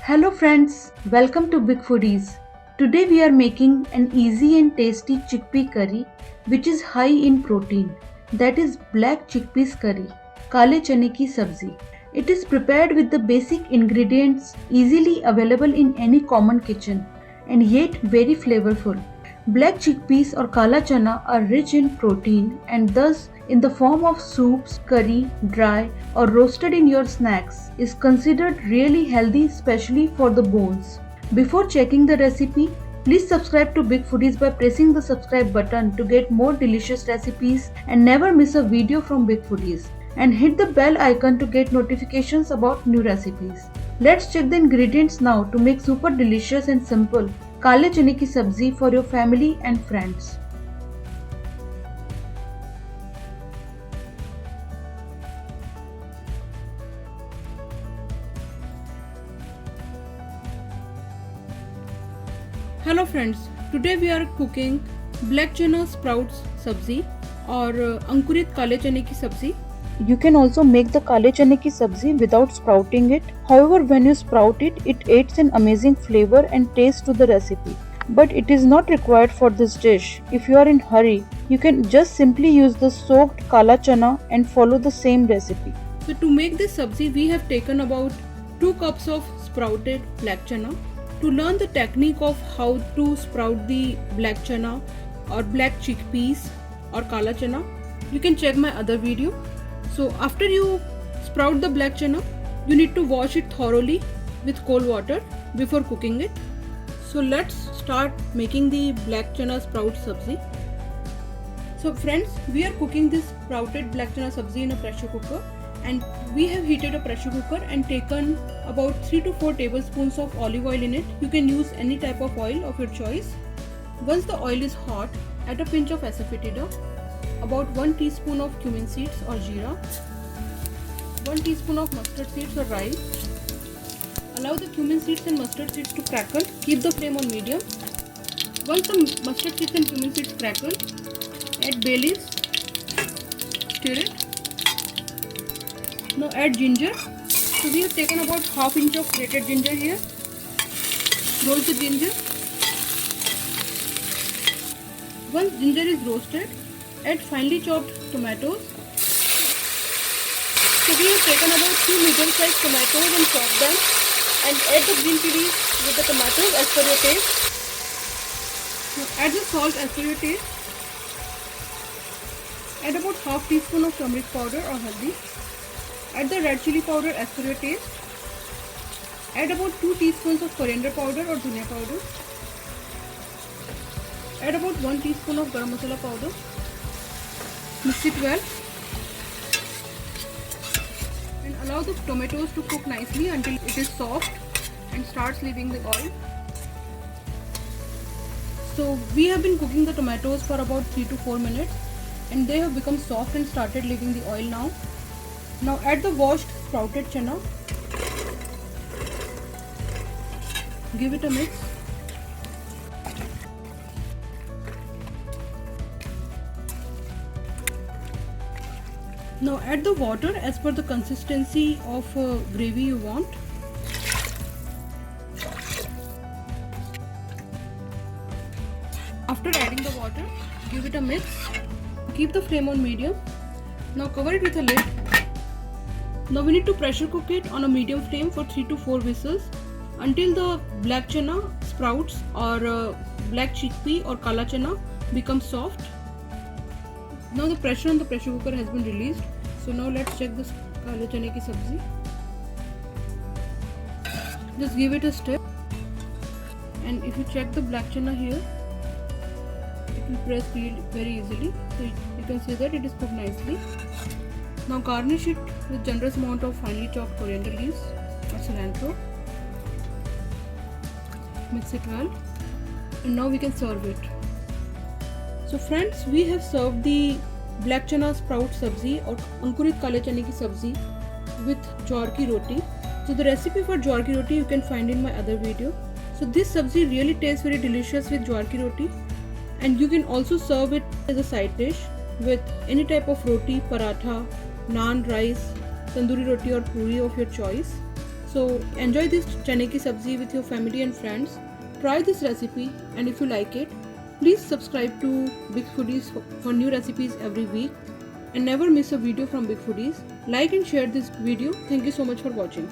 Hello friends, welcome to Big Foodies. Today we are making an easy and tasty chickpea curry which is high in protein. That is black chickpeas curry, काले चने की सब्जी. It is prepared with the basic ingredients easily available in any common kitchen and yet very flavorful. Black chickpeas or kala chana are rich in protein and thus in the form of soups, curry, dry or roasted in your snacks is considered really healthy, especially for the bones. Before checking the recipe, please subscribe to Big Foodies by pressing the subscribe button to get more delicious recipes and never miss a video from Big Foodies. And hit the bell icon to get notifications about new recipes. Let's check the ingredients now to make super delicious and simple काले चने की सब्जी for your family and friends. Hello friends, today we are cooking black chana sprouts sabzi और अंकुरित काले चने की सब्जी. You can also make the काले चने की सब्जी without sprouting it. However, when you sprout it, it adds an amazing flavor and taste to the recipe. But it is not required for this dish. If you are in hurry, you can just simply use the soaked kala chana and follow the same recipe. So to make this sabzi, we have taken about 2 cups of sprouted black chana. To learn the technique of how to sprout the black chana or black chickpeas or kala chana, you can check my other video. So after you sprout the black chana, you need to wash it thoroughly with cold water before cooking it. So let's start making the black chana sprout sabzi. So friends, we are cooking this sprouted black chana sabzi in a pressure cooker, and we have heated a pressure cooker and taken about 3 to 4 tablespoons of olive oil in it. You can use any type of oil of your choice. Once the oil is hot, add a pinch of asafoetida, about 1 teaspoon of cumin seeds or jeera, 1 teaspoon of mustard seeds or rayi. Allow the cumin seeds and mustard seeds to crackle. Keep the flame on medium. Once the mustard seeds and cumin seeds crackle, add bay leaves, stir it. Now add ginger. So we have taken about ½ inch of grated ginger here. Roast the ginger. Once ginger is roasted, add finely chopped tomatoes. So we have taken about 2 medium-sized tomatoes and chopped them, and add the green chilies with the tomatoes as per your taste. Now add the salt as per your taste. Add about ½ teaspoon of turmeric powder or haldi. Add the red chili powder as per your taste. Add about 2 teaspoons of coriander powder or dhania powder. Add about 1 teaspoon of garam masala powder. Mix it well and allow the tomatoes to cook nicely until it is soft and starts leaving the oil. So we have been cooking the tomatoes for about 3 to 4 minutes and they have become soft and started leaving the oil now. Now add the washed sprouted chana. Give it a mix. Now add the water as per the consistency of gravy you want. After adding the water, give it a mix. Keep the flame on medium. Now cover it with a lid. Now we need to pressure cook it on a medium flame for 3 to 4 whistles until the black chana sprouts or black chickpea or kala chana becomes soft. Now the pressure on the pressure cooker has been released. So now let's check this काले चने की सब्जी. Just give it a stir, and if you check the black chana here, it will press very easily. So you can see that it is cooked nicely. Now garnish it with generous amount of finely chopped coriander leaves or cilantro. Mix it well, and now we can serve it. So friends, we have served the black चना sprout सब्जी और अंकुरित काले चने की सब्जी with ज्वार की roti. So the recipe for ज्वार की roti you can find in my other video. So this sabzi really tastes very delicious with ज्वार की roti, and you can also serve it as a side dish with any type of roti, paratha, naan, rice, tandoori roti or puri of your choice. So enjoy this chane ki sabzi with your family and friends. Try this recipe, and if you like it, please subscribe to Big Foodies for new recipes every week and never miss a video from Big Foodies. Like and share this video. Thank you so much for watching.